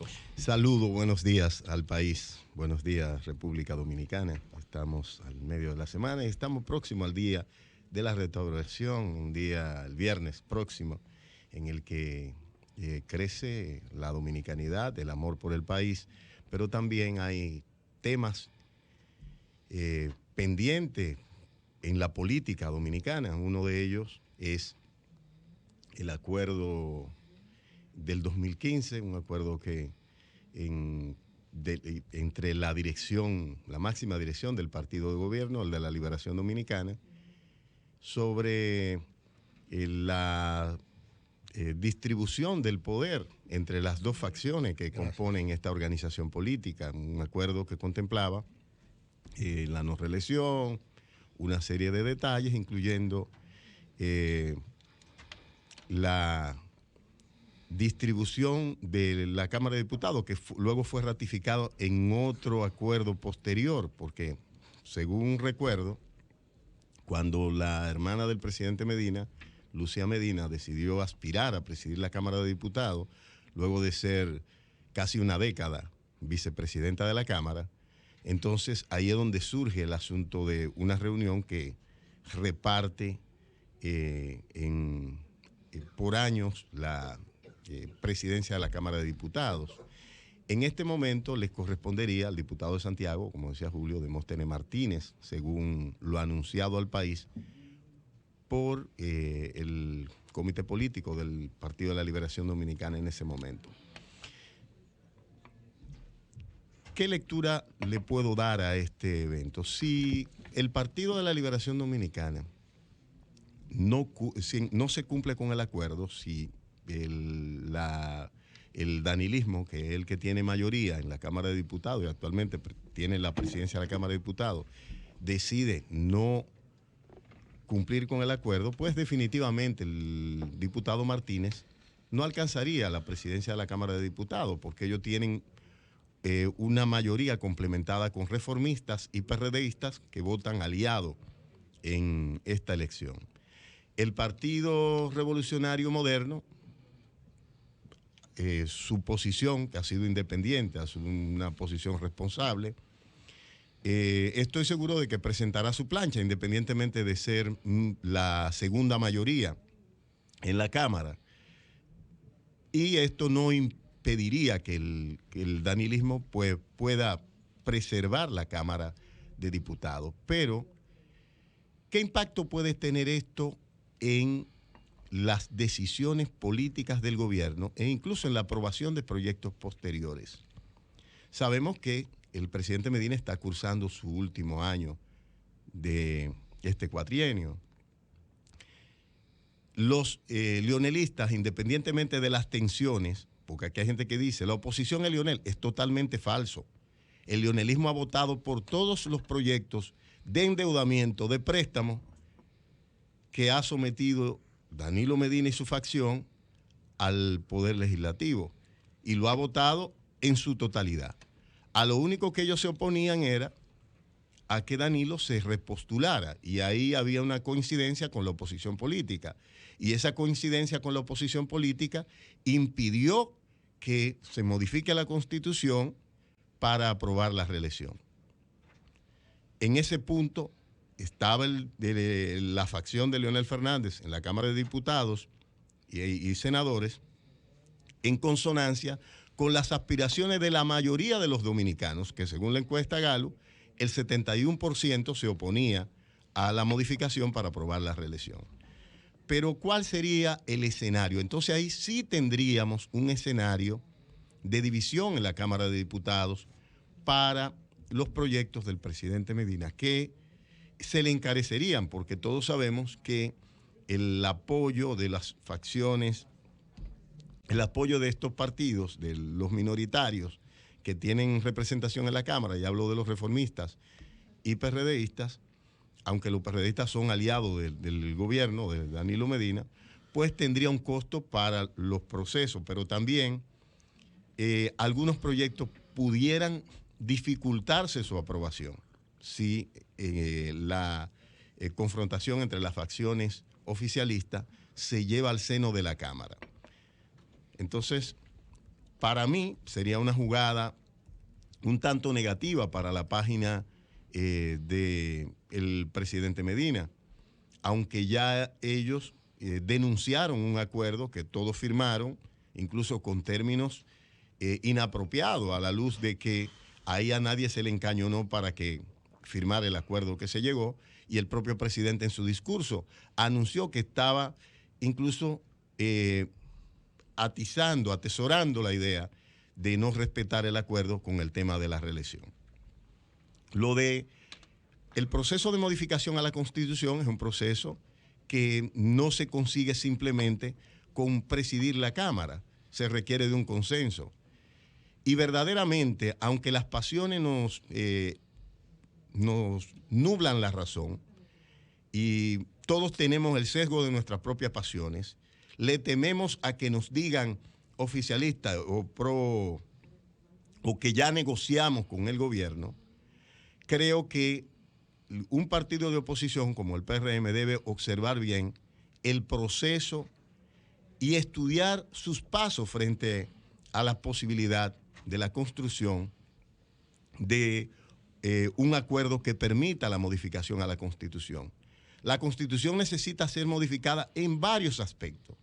minutos. Saludo, buenos días al país. Buenos días, República Dominicana. Estamos al medio de la semana y estamos próximos al día de la restauración, un día, el viernes próximo, en el que crece la dominicanidad, el amor por el país, pero también hay temas pendientes en la política dominicana. Uno de ellos es el acuerdo del 2015, un acuerdo que entre la dirección, la máxima dirección del partido de gobierno, el de la Liberación Dominicana, sobre la distribución del poder entre las dos facciones que componen esta organización política. Un acuerdo que contemplaba la no reelección, una serie de detalles, incluyendo la distribución de la Cámara de Diputados, que luego fue ratificado en otro acuerdo posterior, porque según recuerdo, cuando la hermana del presidente Medina, Lucía Medina, decidió aspirar a presidir la Cámara de Diputados, luego de ser casi una década vicepresidenta de la Cámara, entonces ahí es donde surge el asunto de una reunión que reparte por años la presidencia de la Cámara de Diputados. En este momento les correspondería al diputado de Santiago, como decía Julio, Demóstenes Martínez, según lo anunciado al país por el comité político del Partido de la Liberación Dominicana en ese momento. ¿Qué lectura le puedo dar a este evento? Si el Partido de la Liberación Dominicana no se cumple con el acuerdo, si el danilismo, que es el que tiene mayoría en la Cámara de Diputados y actualmente tiene la presidencia de la Cámara de Diputados, decide no cumplir con el acuerdo, pues definitivamente el diputado Martínez no alcanzaría la presidencia de la Cámara de Diputados, porque ellos tienen una mayoría complementada con reformistas y PRDistas que votan aliados en esta elección. El Partido Revolucionario Moderno, su posición, que ha sido independiente, ha sido una posición responsable, estoy seguro de que presentará su plancha, independientemente de ser la segunda mayoría en la Cámara. Y esto no impediría que el danilismo pues, pueda preservar la Cámara de Diputados. Pero, ¿qué impacto puede tener esto en las decisiones políticas del gobierno e incluso en la aprobación de proyectos posteriores? Sabemos que el presidente Medina está cursando su último año de este cuatrienio. Los leonelistas, independientemente de las tensiones, porque aquí hay gente que dice, la oposición a Leonel, es totalmente falso. El leonelismo ha votado por todos los proyectos de endeudamiento, de préstamo, que ha sometido Danilo Medina y su facción al Poder Legislativo, y lo ha votado en su totalidad. A lo único que ellos se oponían era a que Danilo se repostulara, y ahí había una coincidencia con la oposición política, y esa coincidencia con la oposición política impidió que se modifique la Constitución para aprobar la reelección. En ese punto estaba la facción de Leonel Fernández en la Cámara de Diputados y senadores en consonancia con las aspiraciones de la mayoría de los dominicanos, que según la encuesta Gallup, el 71% se oponía a la modificación para aprobar la reelección. Pero ¿cuál sería el escenario? Entonces ahí sí tendríamos un escenario de división en la Cámara de Diputados para los proyectos del presidente Medina, que se le encarecerían, porque todos sabemos que el apoyo de las facciones, el apoyo de estos partidos, de los minoritarios que tienen representación en la Cámara, y hablo de los reformistas y PRDistas, aunque los PRDistas son aliados del gobierno de Danilo Medina, pues tendría un costo para los procesos, pero también algunos proyectos pudieran dificultarse su aprobación si la confrontación entre las facciones oficialistas se lleva al seno de la Cámara. Entonces, para mí sería una jugada un tanto negativa para la página del presidente Medina, aunque ya ellos denunciaron un acuerdo que todos firmaron, incluso con términos inapropiados, a la luz de que ahí a nadie se le encañonó para que firmara el acuerdo que se llegó, y el propio presidente en su discurso anunció que estaba incluso atesorando la idea de no respetar el acuerdo con el tema de la reelección. Lo de el proceso de modificación a la Constitución es un proceso que no se consigue simplemente con presidir la Cámara, se requiere de un consenso. Y verdaderamente, aunque las pasiones nos nublan la razón y todos tenemos el sesgo de nuestras propias pasiones, le tememos a que nos digan oficialistas o que ya negociamos con el gobierno. Creo que un partido de oposición como el PRM debe observar bien el proceso y estudiar sus pasos frente a la posibilidad de la construcción de un acuerdo que permita la modificación a la Constitución. La Constitución necesita ser modificada en varios aspectos,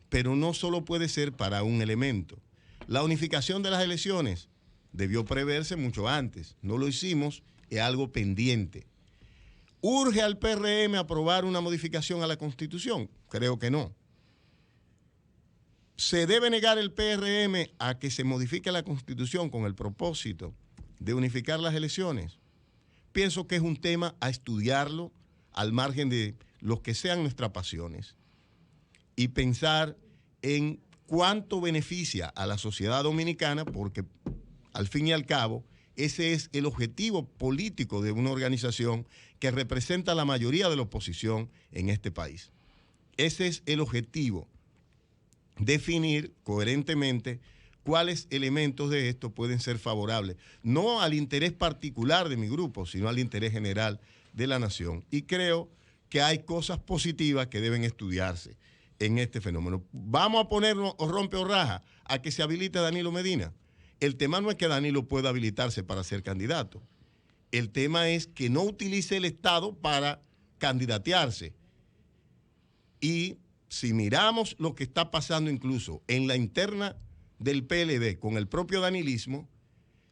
pero no solo puede ser para un elemento. La unificación de las elecciones debió preverse mucho antes, no lo hicimos, es algo pendiente. ¿Urge al PRM aprobar una modificación a la Constitución? Creo que no. ¿Se debe negar el PRM a que se modifique la Constitución con el propósito de unificar las elecciones? Pienso que es un tema a estudiarlo al margen de los que sean nuestras pasiones y pensar en cuánto beneficia a la sociedad dominicana, porque al fin y al cabo ese es el objetivo político de una organización que representa a la mayoría de la oposición en este país. Ese es el objetivo, definir coherentemente cuáles elementos de esto pueden ser favorables, no al interés particular de mi grupo, sino al interés general de la nación. Y creo que hay cosas positivas que deben estudiarse en este fenómeno. Vamos a ponernos o rompe o raja a que se habilite Danilo Medina. El tema no es que Danilo pueda habilitarse para ser candidato. El tema es que no utilice el Estado para candidatearse. Y si miramos lo que está pasando incluso en la interna del PLD con el propio danilismo,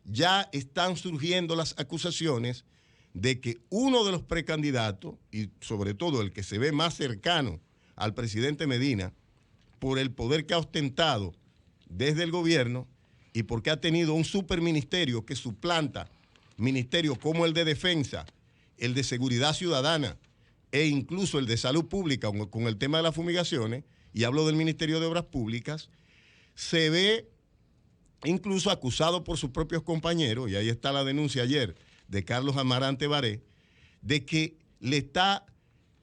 ya están surgiendo las acusaciones de que uno de los precandidatos, y sobre todo el que se ve más cercano al presidente Medina, por el poder que ha ostentado desde el gobierno y porque ha tenido un superministerio que suplanta ministerios como el de Defensa, el de Seguridad Ciudadana e incluso el de Salud Pública con el tema de las fumigaciones, y hablo del Ministerio de Obras Públicas, se ve incluso acusado por sus propios compañeros, y ahí está la denuncia ayer de Carlos Amarante Baré, de que le está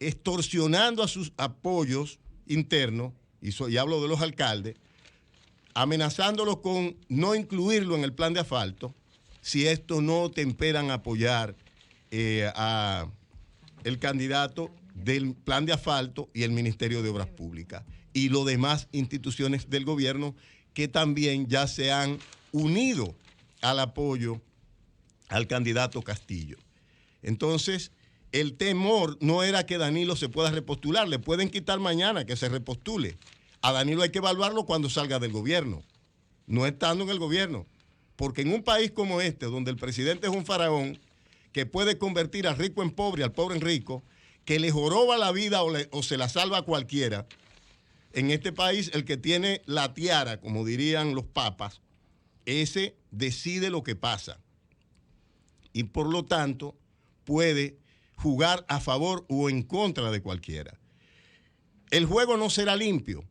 extorsionando a sus apoyos internos, y hablo de los alcaldes, amenazándolos con no incluirlo en el plan de asfalto si estos no temperan a apoyar a el candidato del plan de asfalto y el Ministerio de Obras Públicas y las demás instituciones del gobierno que también ya se han unido al apoyo al candidato Castillo. Entonces, el temor no era que Danilo se pueda repostular, le pueden quitar mañana que se repostule. A Danilo hay que evaluarlo cuando salga del gobierno, no estando en el gobierno. Porque en un país como este, donde el presidente es un faraón que puede convertir al rico en pobre, al pobre en rico, que le joroba la vida o se la salva a cualquiera, en este país el que tiene la tiara, como dirían los papas, ese decide lo que pasa. Y por lo tanto puede jugar a favor o en contra de cualquiera. El juego no será limpio.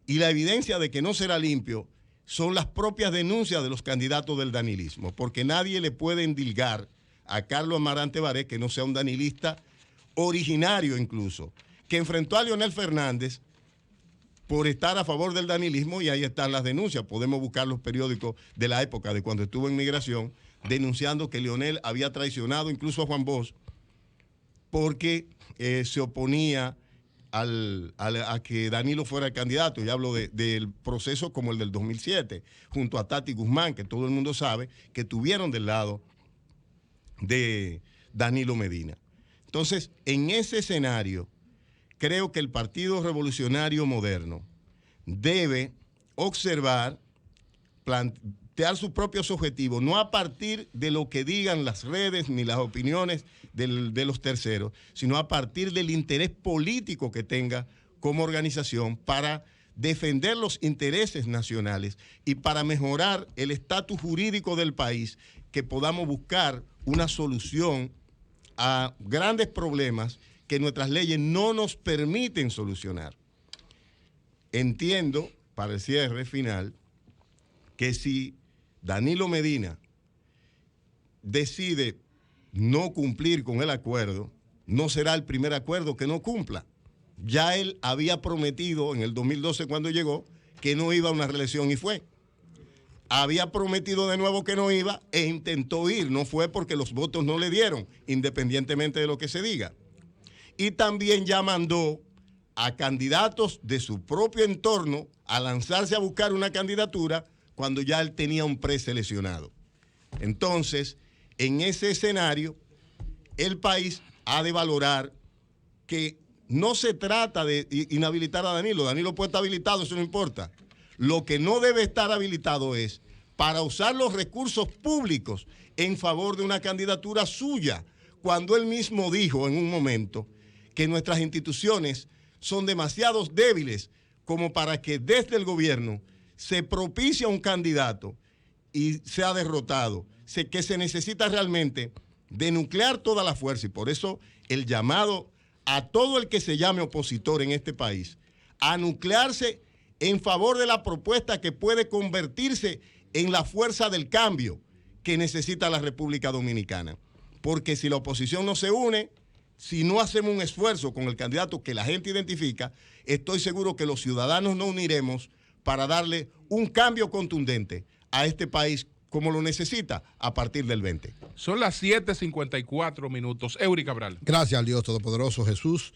Y la evidencia de que no será limpio son las propias denuncias de los candidatos del danilismo, porque nadie le puede endilgar a Carlos Amarante Baré que no sea un danilista originario incluso, que enfrentó a Leonel Fernández por estar a favor del danilismo, y ahí están las denuncias. Podemos buscar los periódicos de la época de cuando estuvo en migración, denunciando que Leonel había traicionado incluso a Juan Bosch porque se oponía a que Danilo fuera el candidato. Y hablo del proceso como el del 2007, junto a Tati Guzmán, que todo el mundo sabe que estuvieron del lado de Danilo Medina. Entonces, en ese escenario, creo que el Partido Revolucionario Moderno debe observar, plantear sus propios objetivos, no a partir de lo que digan las redes ni las opiniones de los terceros, sino a partir del interés político que tenga como organización para defender los intereses nacionales y para mejorar el estatus jurídico del país, que podamos buscar una solución a grandes problemas que nuestras leyes no nos permiten solucionar. Entiendo, para el cierre final, que si Danilo Medina decide no cumplir con el acuerdo, no será el primer acuerdo que no cumpla. Ya él había prometido en el 2012 cuando llegó que no iba a una reelección y fue. Había prometido de nuevo que no iba e intentó ir, no fue porque los votos no le dieron, independientemente de lo que se diga. Y también ya mandó a candidatos de su propio entorno a lanzarse a buscar una candidatura cuando ya él tenía un preseleccionado. Entonces, en ese escenario, el país ha de valorar que no se trata de inhabilitar a Danilo. Danilo puede estar habilitado, eso no importa. Lo que no debe estar habilitado es para usar los recursos públicos en favor de una candidatura suya, cuando él mismo dijo en un momento que nuestras instituciones son demasiado débiles como para que desde el gobierno se propicie a un candidato y sea derrotado. Que se necesita realmente denuclear toda la fuerza, y por eso el llamado a todo el que se llame opositor en este país a nuclearse en favor de la propuesta que puede convertirse en la fuerza del cambio que necesita la República Dominicana. Porque si la oposición no se une, si no hacemos un esfuerzo con el candidato que la gente identifica, estoy seguro que los ciudadanos nos uniremos para darle un cambio contundente a este país como lo necesita a partir del 20. Son las 7:54 minutos. Eury Cabral. Gracias al Dios Todopoderoso, Jesús.